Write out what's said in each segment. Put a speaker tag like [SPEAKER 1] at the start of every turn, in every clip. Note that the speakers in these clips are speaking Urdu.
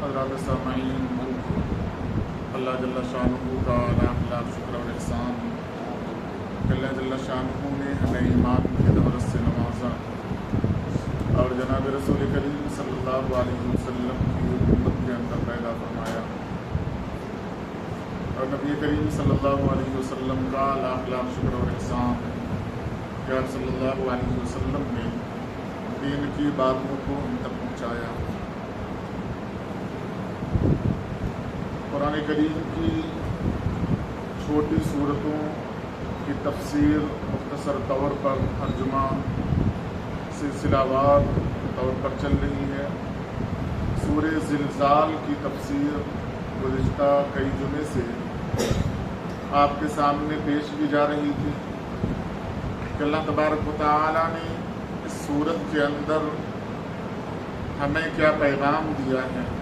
[SPEAKER 1] حضرات سامعین، اللہ جل شانہ کا لاکھ لاکھ شکر اور احسان کہ اللہ جل شانہ نے ہمیں ایمان کی دولت سے نوازا اور جناب رسول کریم صلی اللہ علیہ وسلم کی امت کے اندر پیدا فرمایا، اور نبی کریم صلی اللہ علیہ وسلم کا لاکھ لاکھ شکر اور احسان کہ آپ صلی اللہ علیہ وسلم نے دین کی باتوں کو ہم تک پہنچایا۔ قرآن کریم کی چھوٹی صورتوں کی تفسیر مختصر طور پر ہر جمعہ سلسلہ وار طور پر چل رہی ہے۔ سورہ زلزال کی تفسیر گزشتہ کئی جمعے سے آپ کے سامنے پیش کی جا رہی تھی کہ اللہ تبارک و تعالی نے اس سورت کے اندر ہمیں کیا پیغام دیا ہے،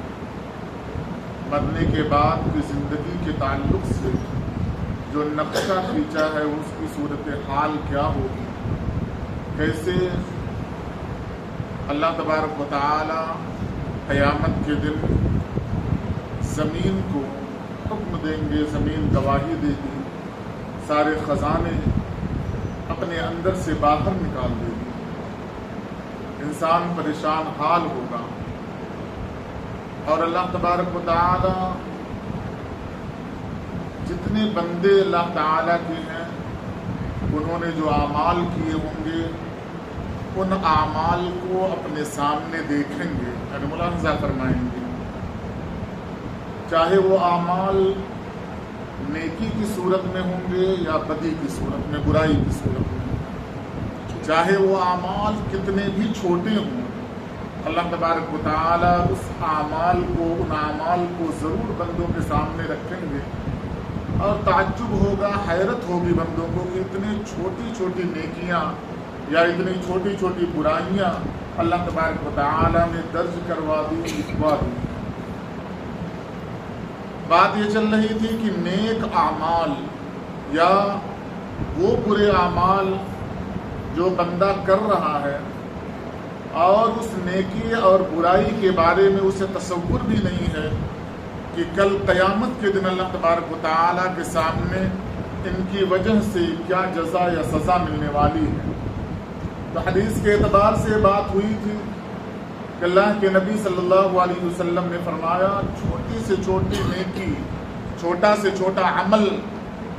[SPEAKER 1] مرنے کے بعد کی زندگی کے تعلق سے جو نقشہ کھینچا ہے اس کی صورتحال کیا ہوگی، کیسے اللہ تبارک و تعالی قیامت کے دن زمین کو حکم دیں گے، زمین گواہی دے گی، سارے خزانے اپنے اندر سے باہر نکال دے گی، انسان پریشان حال ہوگا، اور اللہ تبارک و تعالی جتنے بندے اللہ تعالی کے ہیں انہوں نے جو اعمال کیے ہوں گے ان اعمال کو اپنے سامنے دیکھیں گے، یعنی ملاحظہ فرمائیں گے، چاہے وہ اعمال نیکی کی صورت میں ہوں گے یا بدی کی صورت میں، برائی کی صورت میں، چاہے وہ اعمال کتنے بھی چھوٹے ہوں، اللہ تبارک و تعالی اس اعمال کو، ان اعمال کو ضرور بندوں کے سامنے رکھیں گے، اور تعجب ہوگا، حیرت ہوگی بندوں کو کہ اتنی چھوٹی چھوٹی نیکیاں یا اتنی چھوٹی چھوٹی برائیاں اللہ تبارک و تعالی نے درج کروا دی، لکھوا دی۔ بات یہ چل رہی تھی کہ نیک اعمال یا وہ برے اعمال جو بندہ کر رہا ہے اور اس نیکی اور برائی کے بارے میں اسے تصور بھی نہیں ہے کہ کل قیامت کے دن اللہ تبارک و تعالیٰ کے سامنے ان کی وجہ سے کیا جزا یا سزا ملنے والی ہے۔ تو حدیث کے اعتبار سے بات ہوئی تھی کہ اللہ کے نبی صلی اللہ علیہ وسلم نے فرمایا، چھوٹی سے چھوٹی نیکی، چھوٹا سے چھوٹا عمل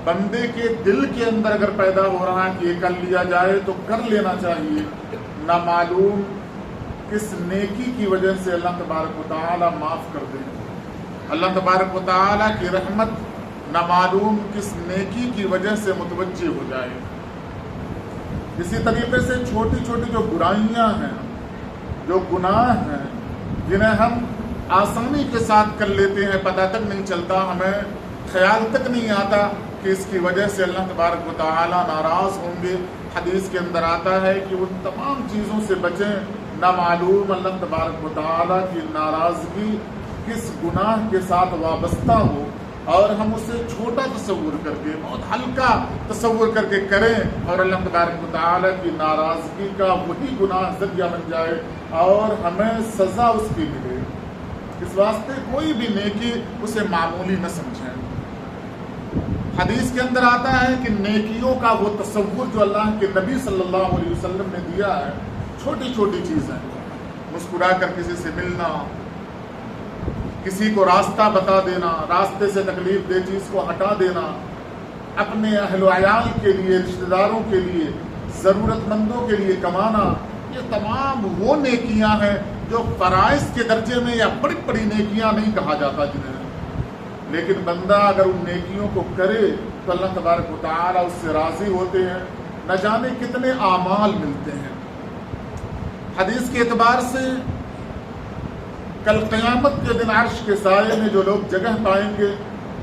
[SPEAKER 1] بندے کے دل کے اندر اگر پیدا ہو رہا ہے کہ یہ کر لیا جائے تو کر لینا چاہیے، نہ معلوم کس نیکی کی وجہ سے اللہ تبارک و تعالی معاف کر دے، اللہ تبارک و تعالی کی رحمت نہ معلوم کس نیکی کی وجہ سے متوجہ ہو جائے۔ اسی طریقے سے چھوٹی چھوٹی جو برائیاں ہیں، جو گناہ ہیں، جنہیں ہم آسانی کے ساتھ کر لیتے ہیں، پتہ تک نہیں چلتا، ہمیں خیال تک نہیں آتا کہ اس کی وجہ سے اللہ تبارک و تعالی ناراض ہوں گے۔ حدیث کے اندر آتا ہے کہ ان تمام چیزوں سے بچیں، نہ معلوم اللہ تبارک و تعالی کی ناراضگی کس گناہ کے ساتھ وابستہ ہو، اور ہم اسے چھوٹا تصور کر کے، بہت ہلکا تصور کر کے کریں، اور اللہ تبارک و تعالی کی ناراضگی کا وہی گناہ ذریعہ بن جائے اور ہمیں سزا اس کی ملے۔ اس واسطے کوئی بھی نیکی اسے معمولی نہ سمجھیں۔ حدیث کے اندر آتا ہے کہ نیکیوں کا وہ تصور جو اللہ کے نبی صلی اللہ علیہ وسلم نے دیا ہے، چھوٹی چھوٹی چیزیں، مسکرا کر کسی سے ملنا، کسی کو راستہ بتا دینا، راستے سے تکلیف دہ چیز کو ہٹا دینا، اپنے اہل و عیال کے لیے، رشتہ داروں کے لیے، ضرورت مندوں کے لیے کمانا، یہ تمام وہ نیکیاں ہیں جو فرائض کے درجے میں یا بڑی بڑی نیکیاں نہیں کہا جاتا جنہیں، لیکن بندہ اگر ان نیکیوں کو کرے تو اللہ تبارک و تعالی اس سے راضی ہوتے ہیں، نہ جانے کتنے اعمال ملتے ہیں۔ حدیث کے اعتبار سے کل قیامت کے دن عرش کے سائے میں جو لوگ جگہ پائیں گے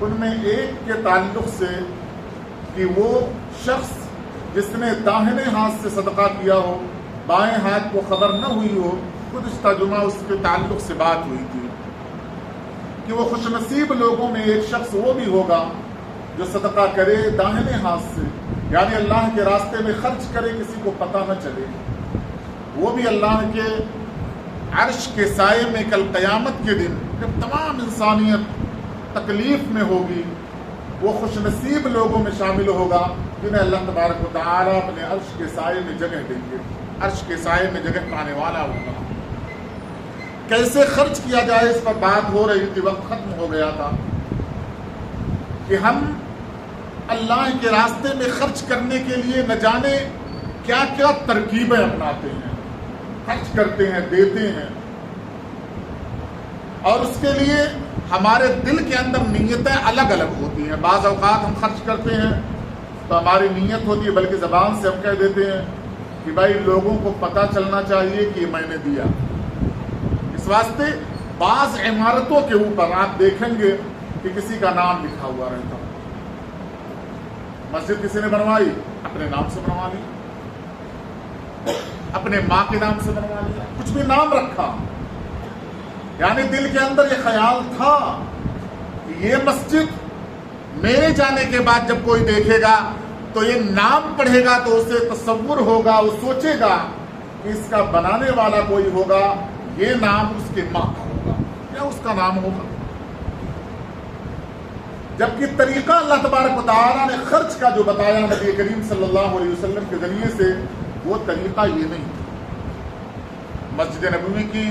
[SPEAKER 1] ان میں ایک کے تعلق سے کہ وہ شخص جس نے داہنے ہاتھ سے صدقہ کیا ہو، بائیں ہاتھ کو خبر نہ ہوئی ہو، گزشتہ جمعہ اس کے تعلق سے بات ہوئی تھی کہ وہ خوش نصیب لوگوں میں ایک شخص وہ بھی ہوگا جو صدقہ کرے داہنے ہاتھ سے، یعنی اللہ کے راستے میں خرچ کرے، کسی کو پتہ نہ چلے، وہ بھی اللہ کے عرش کے سائے میں کل قیامت کے دن جب تمام انسانیت تکلیف میں ہوگی، وہ خوش نصیب لوگوں میں شامل ہوگا جنہیں اللہ تبارک و تعالیٰ اپنے عرش کے سائے میں جگہ دیں گے، عرش کے سائے میں جگہ پانے والا ہوگا۔ کیسے خرچ کیا جائے اس پر بات ہو رہی تھی، وقت ختم ہو گیا تھا کہ ہم اللہ کے راستے میں خرچ کرنے کے لیے نہ جانے کیا کیا ترکیبیں اپناتے ہیں، خرچ کرتے ہیں، دیتے ہیں، اور اس کے لیے ہمارے دل کے اندر نیتیں الگ الگ ہوتی ہیں۔ بعض اوقات ہم خرچ کرتے ہیں تو ہماری نیت ہوتی ہے، بلکہ زبان سے ہم کہہ دیتے ہیں کہ بھائی لوگوں کو پتہ چلنا چاہیے کہ میں نے دیا۔ اس واسطے بعض عمارتوں کے اوپر آپ دیکھیں گے کہ کسی کا نام لکھا ہوا رہتا، مسجد کسی نے بنوائی اپنے نام سے بنوا لی، اپنے ماں کے نام سے بنوا لیا، کچھ بھی نام رکھا، یعنی دل کے اندر یہ خیال تھا کہ یہ مسجد میرے جانے کے بعد جب کوئی دیکھے گا تو یہ نام پڑھے گا تو اسے تصور ہوگا، وہ سوچے گا کہ اس کا بنانے والا کوئی ہوگا، یہ نام اس کے ماں کا ہوگا یا اس کا نام ہوگا۔ جبکہ طریقہ اللہ تبارک و تعالیٰ نے خرچ کا جو بتایا نبی کریم صلی اللہ علیہ وسلم کے ذریعے سے، وہ طریقہ یہ نہیں تھا۔ مسجد نبوی کی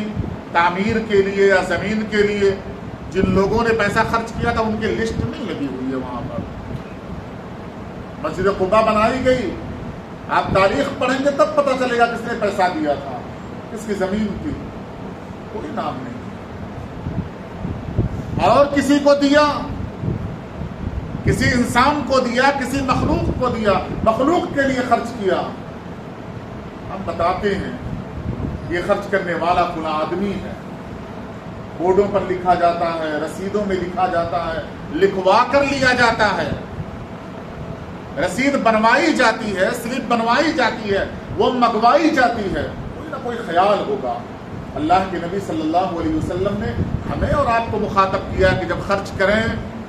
[SPEAKER 1] تعمیر کے لیے یا زمین کے لیے جن لوگوں نے پیسہ خرچ کیا تھا ان کی لسٹ نہیں لگی ہوئی ہے وہاں پر۔ مسجد قباء بنائی گئی، آپ تاریخ پڑھیں گے تب پتہ چلے گا کس نے پیسہ دیا تھا، کس کی زمین تھی، کوئی نام نہیں، اور کسی کو دیا، کسی انسان کو دیا، کسی مخلوق کو دیا، مخلوق کے لیے خرچ کیا۔ ہم بتاتے ہیں یہ خرچ کرنے والا فلاں آدمی ہے، بورڈوں پر لکھا جاتا ہے، رسیدوں میں لکھا جاتا ہے، لکھوا کر لیا جاتا ہے، رسید بنوائی جاتی ہے، سلپ بنوائی جاتی ہے، وہ منگوائی جاتی ہے، کوئی نہ کوئی خیال ہوگا۔ اللہ کے نبی صلی اللہ علیہ وسلم نے ہمیں اور آپ کو مخاطب کیا کہ جب خرچ کریں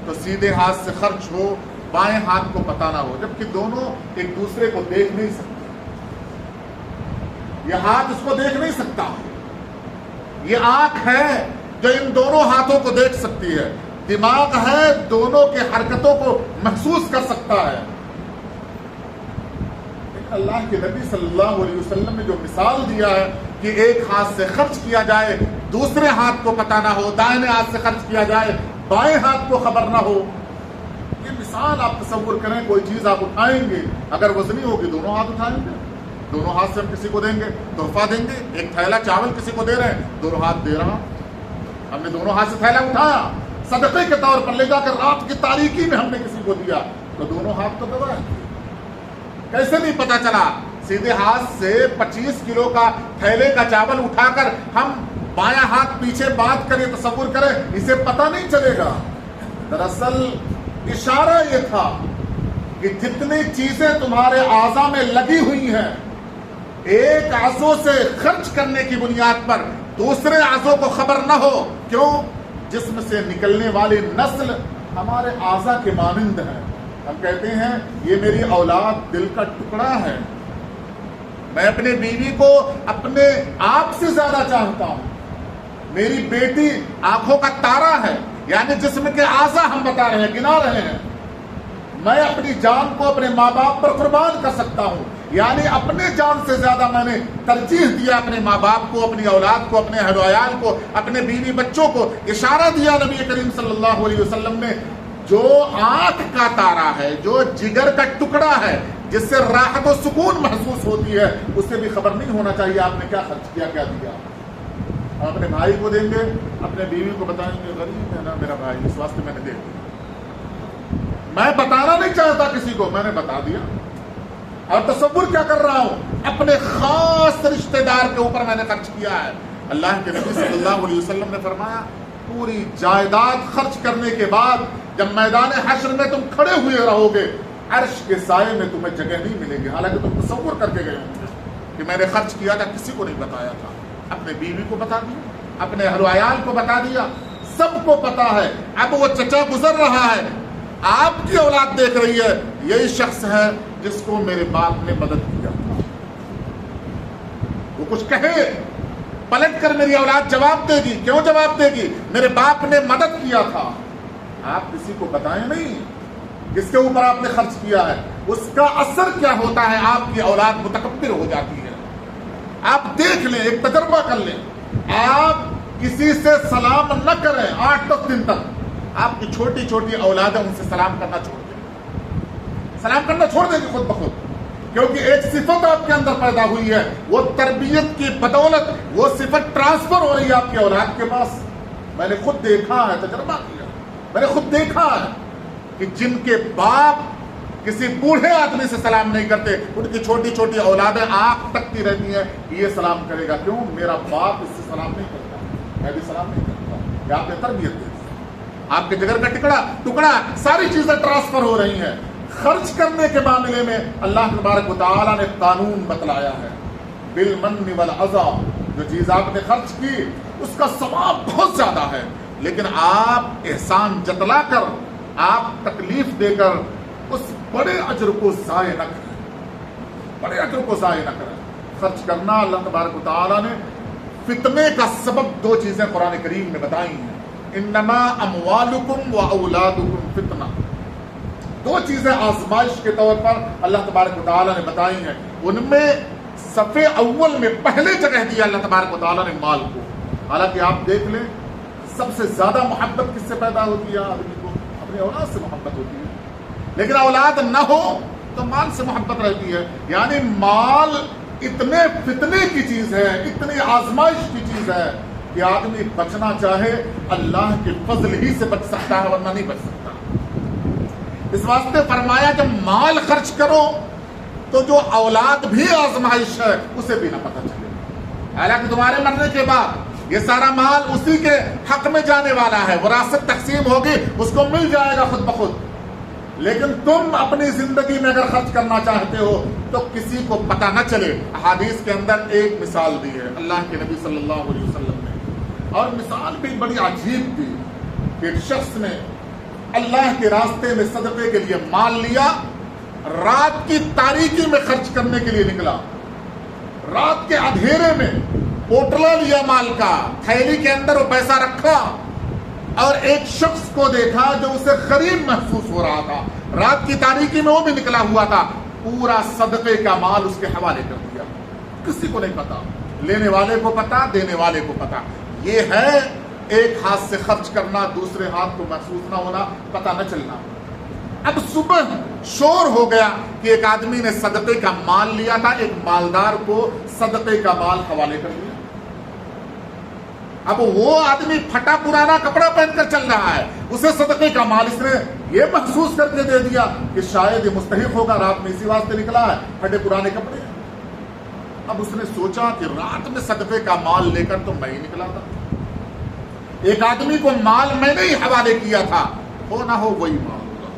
[SPEAKER 1] تو سیدھے ہاتھ سے خرچ ہو، بائیں ہاتھ کو پتہ نہ ہو، جبکہ دونوں ایک دوسرے کو دیکھ نہیں سکتے۔ یہ ہاتھ اس کو دیکھ نہیں سکتا، یہ آنکھ ہے جو ان دونوں ہاتھوں کو دیکھ سکتی ہے، دماغ ہے دونوں کے حرکتوں کو محسوس کر سکتا ہے۔ لیکن اللہ کے نبی صلی اللہ علیہ وسلم نے جو مثال دیا ہے کہ ایک ہاتھ سے خرچ کیا جائے، دوسرے ہاتھ کو پتہ نہ ہو، دائیں ہاتھ سے خرچ کیا جائے، بائیں ہاتھ کو خبر نہ ہو، یہ مثال آپ تصور کریں۔ کوئی چیز آپ اٹھائیں گے، اگر وزنی ہوگی دونوں ہاتھ اٹھائیں گے، دونوں ہاتھ سے ہم کسی کو دیں گے، تحفہ دیں گے، ایک تھیلا چاول کسی کو دے رہے ہیں، دونوں ہاتھ دے رہا، ہم نے دونوں ہاتھ سے تھیلا اٹھایا، صدقے کے طور پر لے جا کر رات کی تاریکی میں ہم نے کسی کو دیا، تو دونوں ہاتھ تو دبائے۔ کیسے نہیں پتا چلا؟ سیدھے ہاتھ سے 25 کلو کا تھیلے کا چاول اٹھا کر ہم بایاں ہاتھ پیچھے باندھ کر یہ تصور کریں، اسے پتہ نہیں چلے گا۔ دراصل اشارہ یہ تھا کہ جتنی چیزیں تمہارے اعضاء میں لگی ہوئی ہیں، ایک عضو سے خرچ کرنے کی بنیاد پر دوسرے عضو کو خبر نہ ہو، کیوں؟ جسم سے نکلنے والی نسل ہمارے اعضاء کے مانند ہے۔ ہم کہتے ہیں یہ میری اولاد دل کا ٹکڑا ہے، میں اپنے بیوی کو اپنے آپ سے زیادہ چاہتا ہوں، میری بیٹی آنکھوں کا تارا ہے، یعنی جسم کے اعضاء ہم بتا رہے ہیں، گنا رہے ہیں۔ میں اپنی جان کو اپنے ماں باپ پر قربان کر سکتا ہوں، یعنی اپنے جان سے زیادہ میں نے ترجیح دیا اپنے ماں باپ کو، اپنی اولاد کو، اپنے اہل و عیال کو، اپنے بیوی بچوں کو۔ اشارہ دیا نبی کریم صلی اللہ علیہ وسلم نے، جو آنکھ کا تارا ہے، جو جگر کا ٹکڑا ہے، جس سے راحت و سکون محسوس ہوتی ہے، اسے بھی خبر نہیں ہونا چاہیے آپ نے کیا خرچ کیا، کیا دیا۔ ہم اپنے بھائی کو دیں گے، اپنے بیوی کو بتائیں گے غریب ہے نا میرا بھائی، اس واسطے میں نے دے دیا، میں بتانا نہیں چاہتا کسی کو، میں نے بتا دیا، اور تصور کیا کر رہا ہوں؟ اپنے خاص رشتہ دار کے اوپر میں نے خرچ کیا ہے۔ اللہ کے نبی صلی اللہ علیہ وسلم نے فرمایا، پوری جائیداد خرچ کرنے کے بعد جب میدان حشر میں تم کھڑے ہوئے رہو گے، عرش کے سائے میں تمہیں جگہ نہیں ملے گی، حالانکہ تم تصور کر کے گئے ہوں گے کہ میں نے خرچ کیا تھا، کسی کو نہیں بتایا تھا، اپنے بیوی کو بتا دیا، اپنے اہل و عیال کو بتا دیا، سب کو پتا ہے۔ اب وہ چچا گزر رہا ہے، آپ کی اولاد دیکھ رہی ہے، یہی شخص ہے جس کو میرے باپ نے مدد کیا تھا، وہ کچھ کہے پلٹ کر میری اولاد جواب دے گی. کیوں جواب دے گی؟ میرے باپ نے مدد کیا تھا. آپ کسی کو بتائیں نہیں جس کے اوپر آپ نے خرچ کیا ہے اس کا اثر کیا ہوتا ہے. آپ کی اولاد متکبر ہو جاتی ہے. آپ دیکھ لیں, ایک تجربہ کر لیں. آپ کسی سے سلام نہ کریں 8-10 دن تک, آپ کی چھوٹی چھوٹی اولادیں ان سے سلام کرنا چھوڑ دیں. سلام کرنا چھوڑ دیں گے خود بخود, کیونکہ ایک صفت آپ کے اندر پیدا ہوئی ہے. وہ تربیت کی بدولت وہ صفت ٹرانسفر ہو رہی ہے آپ کی اولاد کے پاس. میں نے خود دیکھا ہے, تجربہ کیا, میں نے خود دیکھا ہے کہ جن کے باپ کسی بوڑھے آدمی سے سلام نہیں کرتے, ان کی چھوٹی چھوٹی اولادیں آنکھ تکتی رہتی ہیں یہ سلام کرے گا. کیوں؟ میرا باپ اس سے سلام نہیں کرتا, میں بھی سلام نہیں کرتا. کہ آپ نے تربیت دی, آپ کے جگر کا ٹکڑا ساری چیزیں ٹرانسفر ہو رہی ہیں. خرچ کرنے کے معاملے میں اللہ تبارک و تعالیٰ نے قانون بتلایا ہے, بالمن والعذا. جو چیز آپ نے خرچ کی اس کا ثواب بہت زیادہ ہے, لیکن آپ احسان جتلا کر, آپ تکلیف دے کر اس بڑے اجر کو ضائع نہ کریں, بڑے اجر کو ضائع نہ کریں. خرچ کرنا اللہ تبارک و تعالیٰ نے فتنے کا سبب 2 چیزیں قرآن کریم میں بتائی ہیں. انما اموالکم و اولادکم فتنہ, 2 چیزیں آزمائش کے طور پر اللہ تبارک و تعالیٰ نے بتائی ہیں. ان میں صفحے اول میں پہلے جگہ دیا اللہ تبارک و تعالیٰ نے مال کو. حالانکہ آپ دیکھ لیں سب سے زیادہ محبت کس سے پیدا ہوتی ہے؟ آدمی کو اپنی اولاد سے محبت ہوتی ہے, لیکن اولاد نہ ہو تو مال سے محبت رہتی ہے. یعنی مال اتنے فتنے کی چیز ہے, اتنی آزمائش کی چیز ہے کہ آدمی بچنا چاہے اللہ کے فضل ہی سے بچ سکتا ہے, ورنہ نہیں بچ سکتا. اس واسطے فرمایا جب مال خرچ کرو تو جو اولاد بھی آزمائش ہے اسے بھی نہ پتہ چلے. حالانکہ تمہارے مرنے کے بعد یہ سارا مال اسی کے حق میں جانے والا ہے, وراثت تقسیم ہوگی, اس کو مل جائے گا خود بخود. لیکن تم اپنی زندگی میں اگر خرچ کرنا چاہتے ہو تو کسی کو پتہ نہ چلے. احادیث کے اندر ایک مثال دی ہے اللہ کے نبی صلی اللہ علیہ وسلم نے, اور مثال بھی بڑی عجیب تھی. ایک شخص نے اللہ کے راستے میں صدقے کے لیے مال لیا, رات کی تاریکی میں خرچ کرنے کے لیے نکلا. رات کے اندھیرے میں پوٹلا لیا مال کا, تھیلی کے اندر وہ پیسہ رکھا, اور ایک شخص کو دیکھا جو اسے غریب محسوس ہو رہا تھا. رات کی تاریکی میں وہ بھی نکلا ہوا تھا. پورا صدقے کا مال اس کے حوالے کر دیا. کسی کو نہیں پتا, لینے والے کو پتا, دینے والے کو پتا. یہ ہے ایک ہاتھ سے خرچ کرنا, دوسرے ہاتھ کو محسوس نہ ہونا, پتا نہ چلنا. اب صبح شور ہو گیا کہ ایک آدمی نے صدقے کا مال لیا تھا, ایک مالدار کو صدقے کا مال حوالے کر دیا. اب وہ آدمی پھٹا پرانا کپڑا پہن کر چل رہا ہے, اسے صدقے کا مال اس نے یہ محسوس کر کے دے دیا کہ شاید یہ مستحق ہوگا, رات میں اسی واسطے نکلا ہے, پھٹے پرانے کپڑے. اب اس نے سوچا کہ رات میں صدقے کا مال لے کر تو میں ہی نکلا تھا, ایک آدمی کو مال میں نے ہی حوالے کیا تھا, ہو نہ ہو وہی مال ہوگا.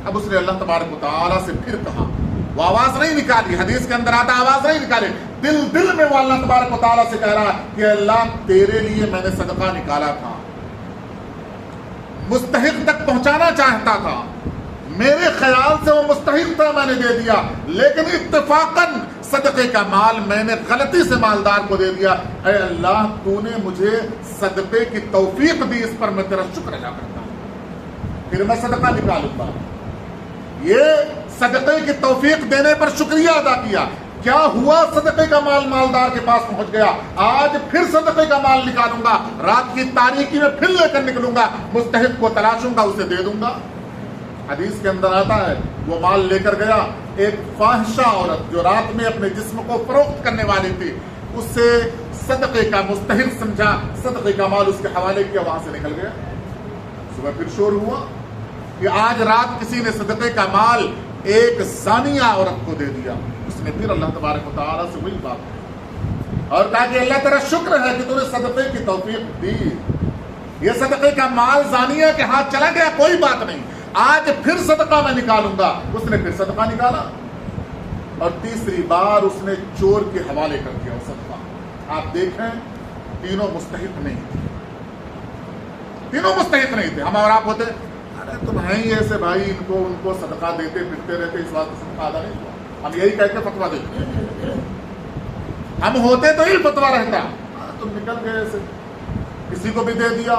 [SPEAKER 1] اب اس نے اللہ تبارک و تعالیٰ سے پھر کہا, وہ آواز نہیں نکالی, حدیث کے اندر آتا آواز نہیں نکالی, دل میں وہ اللہ تبارک و تعالیٰ سے کہہ رہا ہے کہ اللہ تیرے لیے میں نے صدقہ نکالا تھا, مستحق تک پہنچانا چاہتا تھا, میرے خیال سے وہ مستحق تھا, میں نے دے دیا, لیکن اتفاقاً صدقے کا مال میں نے غلطی سے مالدار کو دے دیا. اے اللہ تو نے مجھے صدقے کی توفیق دی, اس پر میں تیرا شکر ادا کرتا ہوں, پھر میں صدقہ نکالوں گا. یہ صدقے کی توفیق دینے پر شکریہ ادا کیا. کیا ہوا؟ صدقے کا مال مالدار کے پاس پہنچ گیا. آج پھر صدقے کا مال نکالوں گا, رات کی تاریکی میں پھر لے کر نکلوں گا, مستحق کو تلاشوں گا, اسے دے دوں گا. حدیث کے اندر آتا ہے وہ مال لے کر گیا, ایک فاحشہ عورت جو رات میں اپنے جسم کو فروخت کرنے والی تھی, اسے صدقے کا مستحق سمجھا, صدقے کا مال اس کے حوالے کیا, وہاں سے نکل گیا. صبح پھر شور ہوا کہ آج رات کسی نے صدقے کا مال ایک زانیہ عورت کو دے دیا. اس نے پھر اللہ تبارک و تعالیٰ سے وہی بات کی اور کہا کہ اللہ تیرا شکر ہے کہ تو نے صدقے کی توفیق دی, یہ صدقے کا مال زانیہ کے ہاتھ چلا گیا, کوئی بات نہیں, آج پھر صدقہ میں نکالوں گا. اس نے پھر صدقہ نکالا اور تیسری بار اس نے چور کے حوالے کر دیا وہ صدقہ. آپ دیکھیں تینوں مستحق نہیں تھے, تینوں مستحق نہیں تھے. ہم اور آپ ہوتے ارے تم ہیں ہی ایسے بھائی, ان کو صدقہ دیتے پھرتے رہتے, اس بات صدقہ ادا نہیں ہوا, ہم یہی کہہ کے فتویٰ دیتے. ہم ہوتے تو ہی فتویٰ رہتا, تم نکل گئے ایسے، کسی کو بھی دے دیا،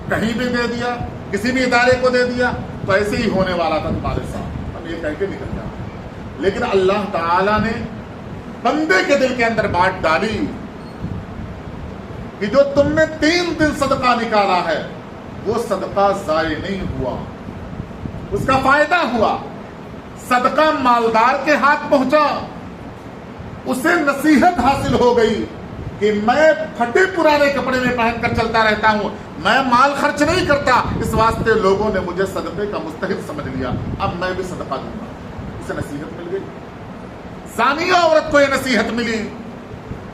[SPEAKER 1] کہیں بھی دے دیا، کسی بھی ادارے کو دے دیا، تو ایسے ہی ہونے والا تھا تمہارے ساتھ، ہم یہ کہہ کے نکل جاتے۔ لیکن اللہ تعالیٰ نے بندے کے دل کے اندر بات ڈالی کہ جو تم نے 3 دن صدقہ نکالا ہے وہ صدقہ ضائع نہیں ہوا، اس کا فائدہ ہوا، صدقہ مالدار کے ہاتھ پہنچا، اسے نصیحت حاصل ہو گئی کہ میں پھٹے پرانے کپڑے میں پہن کر چلتا رہتا ہوں، میں مال خرچ نہیں کرتا، اس واسطے لوگوں نے مجھے صدقے کا مستحق سمجھ لیا، اب میں بھی صدقہ دوں گا۔ اسے نصیحت مل گئی۔ زانیہ عورت کو یہ نصیحت ملی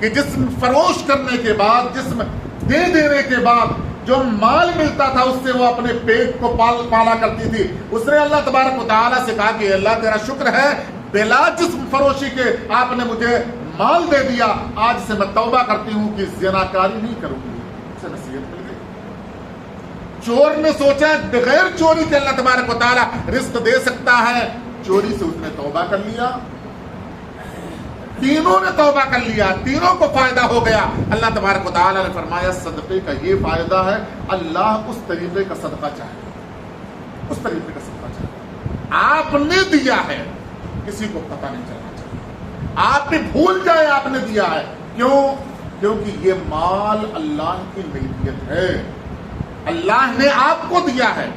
[SPEAKER 1] کہ جسم فروش کرنے کے بعد، جسم دے دینے کے بعد جو مال ملتا تھا اس سے وہ اپنے پیٹ کو پالا کرتی تھی، اس نے اللہ تبارک و تعالیٰ سے کہا کہ اللہ تیرا شکر ہے بلا جسم فروشی کے آپ نے مجھے مال دے دیا، آج سے میں توبہ کرتی ہوں کہ زناکاری نہیں کروں گی۔ اسے نصیحت مل گئی۔ چور نے سوچا بغیر چوری کے اللہ تبارک و تعالیٰ رزق دے سکتا ہے، چوری سے اس نے توبہ کر لیا، تینوں نے توبہ کر لیا، تینوں کو فائدہ ہو گیا۔ اللہ تبارک و تعالیٰ نے فرمایا صدقے کا یہ فائدہ ہے، اللہ اس طریقے کا صدقہ چاہے، اس طریقے کا صدقہ چاہے۔ آپ نے دیا ہے، کسی کو پتہ نہیں چلنا چاہیے، آپ بھی بھول جائے آپ نے دیا ہے۔ کیوں؟ کیونکہ یہ مال اللہ کی ملکیت ہے، اللہ نے آپ کو دیا ہے،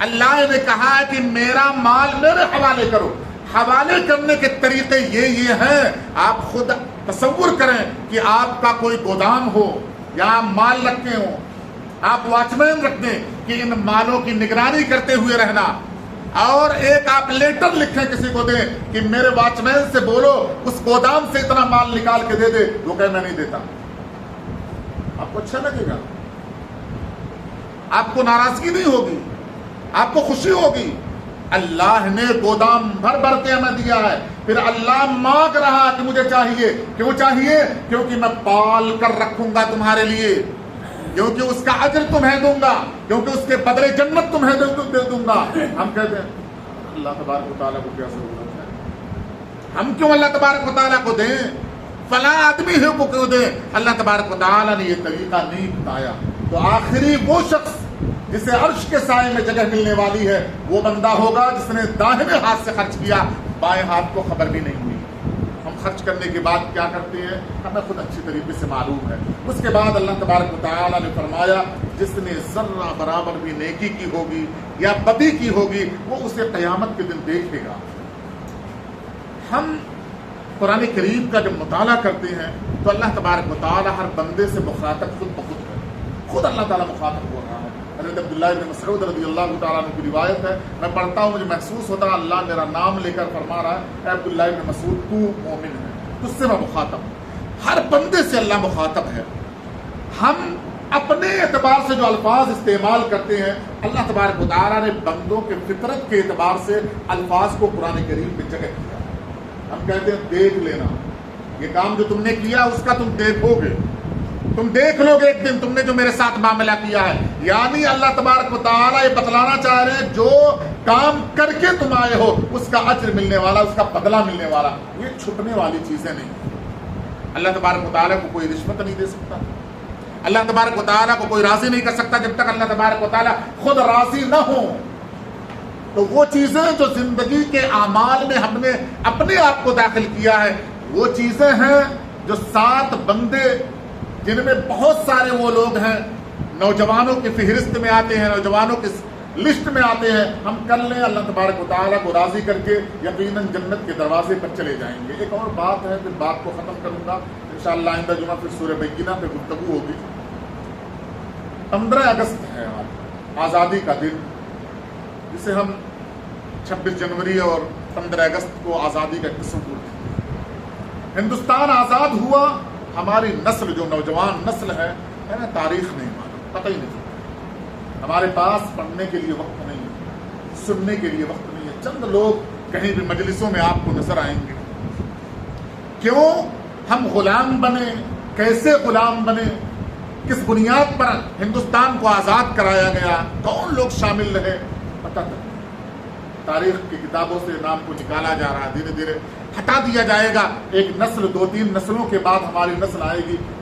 [SPEAKER 1] اللہ نے کہا ہے کہ میرا مال میرے حوالے کرو۔ حوالے کرنے کے طریقے یہ ہیں، آپ خود تصور کریں کہ آپ کا کوئی گودام ہو یا مال رکھتے ہوں، آپ واچ مین رکھ دیں کہ ان مالوں کی نگرانی کرتے ہوئے رہنا، اور ایک آپ لیٹر لکھیں کسی کو دیں کہ میرے واچ مین سے بولو اس گودام سے اتنا مال نکال کے دے دے، وہ کہے میں نہیں دیتا، آپ کو اچھا لگے گا؟ آپ کو ناراضگی نہیں ہوگی، آپ کو خوشی ہوگی۔ اللہ نے گودام بھر بھر کے ہمیں دیا ہے، پھر اللہ مانگ رہا کہ مجھے چاہیے، کیوں چاہیے؟ کیونکہ میں پال کر رکھوں گا تمہارے لیے، کیونکہ اس کا اجر تمہیں دوں گا، کیونکہ اس کے بدلے جنت تمہیں دے دوں گا۔ ہم کہتے ہیں اللہ تبارک و تعالیٰ کو کیا ضرورت ہے، ہم کیوں اللہ تبارک و تعالیٰ کو دیں، فلاں آدمی ہے کو کیوں دیں؟ اللہ تبارک و تعالیٰ نے یہ طریقہ نہیں بتایا۔ تو آخری وہ شخص جسے عرش کے سائے میں جگہ ملنے والی ہے وہ بندہ ہوگا جس نے داہنے ہاتھ سے خرچ کیا، بائیں ہاتھ کو خبر بھی نہیں ہوئی۔ ہم خرچ کرنے کے بعد کیا کرتے ہیں ہمیں خود اچھی طریقے سے معلوم ہے۔ اس کے بعد اللہ تبارک و تعالیٰ نے فرمایا جس نے ذرہ برابر بھی نیکی کی ہوگی یا بدی کی ہوگی وہ اسے قیامت کے دن دیکھے گا۔ ہم قرآن کریم کا جب مطالعہ کرتے ہیں تو اللہ تبارک و تعالیٰ ہر بندے سے مخاطب خود بخود ہے، خود اللہ تعالیٰ مخاطب ہو رہا ہے۔ حضرت عبداللہ بن مسعود رضی اللہ تعالیٰ عنہ کی روایت ہے، میں پڑھتا ہوں مجھے محسوس ہوتا ہے اللہ میرا نام لے کر فرما رہا ہے اے عبداللہ بن مسعود تو مومن ہے، تجھ سے میں مخاطب ہوں۔ ہر بندے سے اللہ مخاطب ہے۔ ہم اپنے اعتبار سے جو الفاظ استعمال کرتے ہیں اللہ تبارک و تعالیٰ نے بندوں کے فطرت کے اعتبار سے الفاظ کو قرآن کریم میں جگہ کیا ہے۔ ہم کہتے ہیں دیکھ لینا، یہ کام جو تم نے کیا اس کا تم دیکھو گے، تم دیکھ لو گے ایک دن تم نے جو میرے ساتھ معاملہ کیا ہے۔ یعنی اللہ تبارک و تعالیٰ یہ بتلانا چاہ رہے ہیں جو کام کر کے تم آئے ہو اس کا اجر ملنے والا، اس کا بدلہ ملنے والا، یہ چھپنے والی چیزیں نہیں۔ اللہ تبارک و تعالیٰ کو کوئی رشوت نہیں دے سکتا، اللہ تبارک و تعالیٰ کو کوئی راضی نہیں کر سکتا جب تک اللہ تبارک و تعالیٰ خود راضی نہ ہو۔ تو وہ چیزیں جو زندگی کے اعمال میں ہم نے اپنے آپ کو داخل کیا ہے وہ چیزیں ہیں جو 7 بندے جن میں بہت سارے وہ لوگ ہیں نوجوانوں کی فہرست میں آتے ہیں، نوجوانوں کی لسٹ میں آتے ہیں، ہم کر لیں اللہ تبارک و تعالیٰ کو راضی کر کے یقیناً جنت کے دروازے پر چلے جائیں گے۔ ایک اور بات ہے پھر بات کو ختم کروں گا انشاءاللہ، آئندہ جمعہ پھر سورہ بینہ پہ گفتگو ہوگی۔ 15 اگست ہے آزادی کا دن، جسے ہم 26 جنوری اور 15 اگست کو آزادی کا قسم بولتے ہیں۔ ہندوستان آزاد ہوا، ہماری نسل جو نوجوان نسل ہے نا تاریخ نہیں معلوم، پتہ ہی نہیں، ہمارے پاس پڑھنے کے لیے وقت نہیں ہے، سننے کے لیے وقت نہیں ہے۔ چند لوگ کہیں بھی مجلسوں میں آپ کو نظر آئیں گے۔ کیوں ہم غلام بنے، کیسے غلام بنے، کس بنیاد پر ہندوستان کو آزاد کرایا گیا، کون لوگ شامل رہے، پتہ نہیں۔ تاریخ کی کتابوں سے نام کو نکالا جا رہا ہے، دھیرے دھیرے ہٹا دیا جائے گا۔ ایک نسل 2-3 نسلوں کے بعد ہماری نسل آئے گی،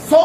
[SPEAKER 1] 100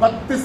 [SPEAKER 1] 32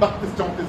[SPEAKER 1] 32-34।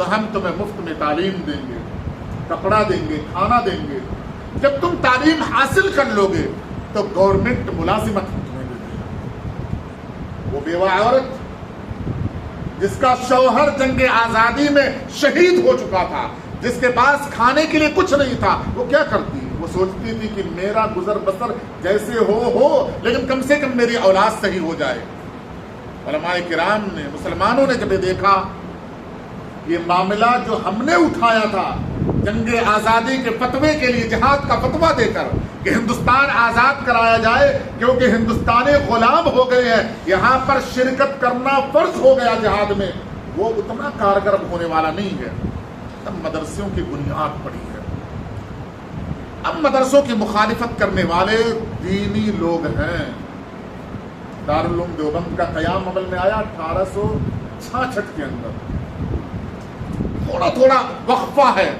[SPEAKER 1] تو ہم تمہیں مفت میں تعلیم دیں گے، کپڑا دیں گے، کھانا دیں گے۔ جب تم تعلیم حاصل کر لو گے تو گورنمنٹ ملازمت تمہیں دے دے گی۔ وہ بیوہ عورت جس کا شوہر جنگ آزادی میں شہید ہو چکا تھا، جس کے پاس کھانے کے لیے کچھ نہیں تھا، وہ کیا کرتی؟ وہ سوچتی تھی کہ میرا گزر بسر جیسے ہو لیکن کم سے کم میری اولاد صحیح ہو جائے۔ علماء کرام نے، مسلمانوں نے جب یہ دیکھا یہ معاملہ جو ہم نے اٹھایا تھا جنگ آزادی کے فتوے کے لیے، جہاد کا فتویٰ دے کر کہ ہندوستان آزاد کرایا جائے کیونکہ ہندوستانی غلام ہو گئے ہیں، یہاں پر شرکت کرنا فرض ہو گیا جہاد میں، وہ اتنا کارگر ہونے والا نہیں ہے۔ اب مدرسوں کی بنیاد پڑی ہے، اب مدرسوں کی مخالفت کرنے والے دینی لوگ ہیں۔ دارالعلوم دیوبند کا قیام عمل میں آیا 1866 کے اندر، تھوڑا تھوڑا وقفہ ہے۔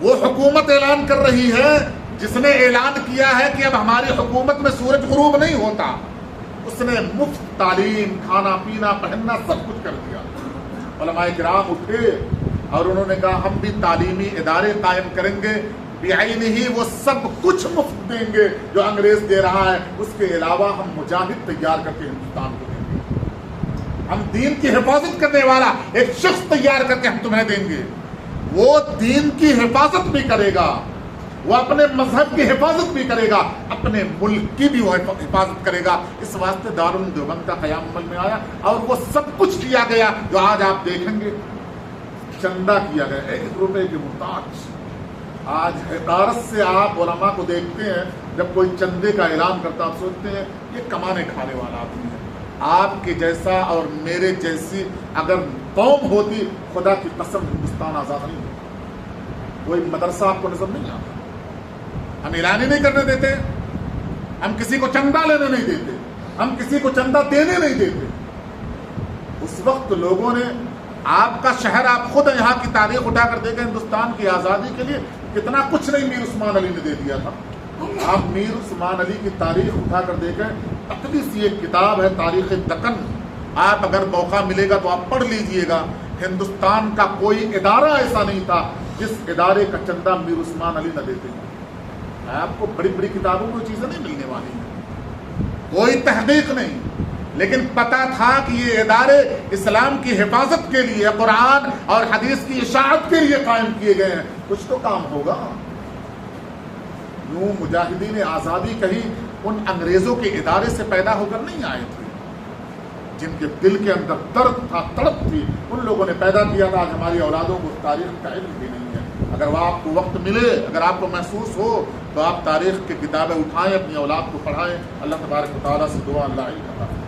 [SPEAKER 1] وہ حکومت اعلان کر رہی ہے جس نے اعلان کیا ہے کہ اب ہماری حکومت میں سورج غروب نہیں ہوتا، اس نے مفت تعلیم، کھانا پینا، پہننا سب کچھ کر دیا۔ علماء کرام اٹھے اور انہوں نے کہا ہم بھی تعلیمی ادارے قائم کریں گے، بعینہ وہ سب کچھ مفت دیں گے جو انگریز دے رہا ہے، اس کے علاوہ ہم مجاہد تیار کر کے ہندوستان کو دیں گے، ہم دین کی حفاظت کرنے والا ایک شخص تیار کر کے ہم تمہیں دیں گے۔ وہ دین کی حفاظت بھی کرے گا، وہ اپنے مذہب کی حفاظت بھی کرے گا، اپنے ملک کی بھی وہ حفاظت کرے گا۔ اس واسطے دارالعلوم دیوبند کا قیام عمل میں آیا اور وہ سب کچھ کیا گیا جو آج آپ دیکھیں گے۔ چندہ کیا گیا، 1 روپے کے محتاج۔ آج حقارت سے آپ علماء کو دیکھتے ہیں، جب کوئی چندے کا اعلان کرتا آپ سوچتے ہیں یہ کمانے کھانے والا آدمی ہے۔ آپ کے جیسا اور میرے جیسی اگر قوم ہوتی، خدا کی قسم ہندوستان آزاد نہیں ہوتا۔ کوئی مدرسہ آپ کو نظر نہیں آتا، ہم اعلان ہی نہیں کرنے دیتے، ہم کسی کو چندہ لینے نہیں دیتے، ہم کسی کو چندہ دینے نہیں دیتے۔ اس وقت لوگوں نے آپ کا شہر، آپ خود یہاں کی تاریخ اٹھا کر دیکھیں، ہندوستان کی آزادی کے لیے کتنا کچھ نہیں میر عثمان علی نے دے دیا تھا۔ آپ میر عثمان علی کی تاریخ اٹھا کر دیکھیں، پتلی سی ایک کتاب ہے تاریخ دکن، آپ اگر موقع ملے گا تو آپ پڑھ لیجئے گا۔ ہندوستان کا کوئی ادارہ ایسا نہیں تھا جس ادارے کا چندہ میر عثمان علی نہ دیتے ہیں۔ آپ کو بڑی بڑی کتابوں میں چیزیں نہیں ملنے والی ہیں، کوئی تحقیق نہیں، لیکن پتا تھا کہ یہ ادارے اسلام کی حفاظت کے لیے، قرآن اور حدیث کی اشاعت کے لیے قائم کیے گئے ہیں، کچھ تو کام ہوگا۔ یوں مجاہدین آزادی کہیں ان انگریزوں کے ادارے سے پیدا ہو کر نہیں آئے تھے، جن کے دل کے اندر درد تھا، تڑپ تھی، ان لوگوں نے پیدا کیا تھا۔ آج ہماری اولادوں کو تاریخ کا علم بھی نہیں ہے۔ اگر وہ آپ کو وقت ملے، اگر آپ کو محسوس ہو تو آپ تاریخ کی کتابیں اٹھائیں، اپنی اولاد کو پڑھائیں۔ اللہ تبارک و تعالیٰ سے دعا، اللہ علم عطا فرمائے۔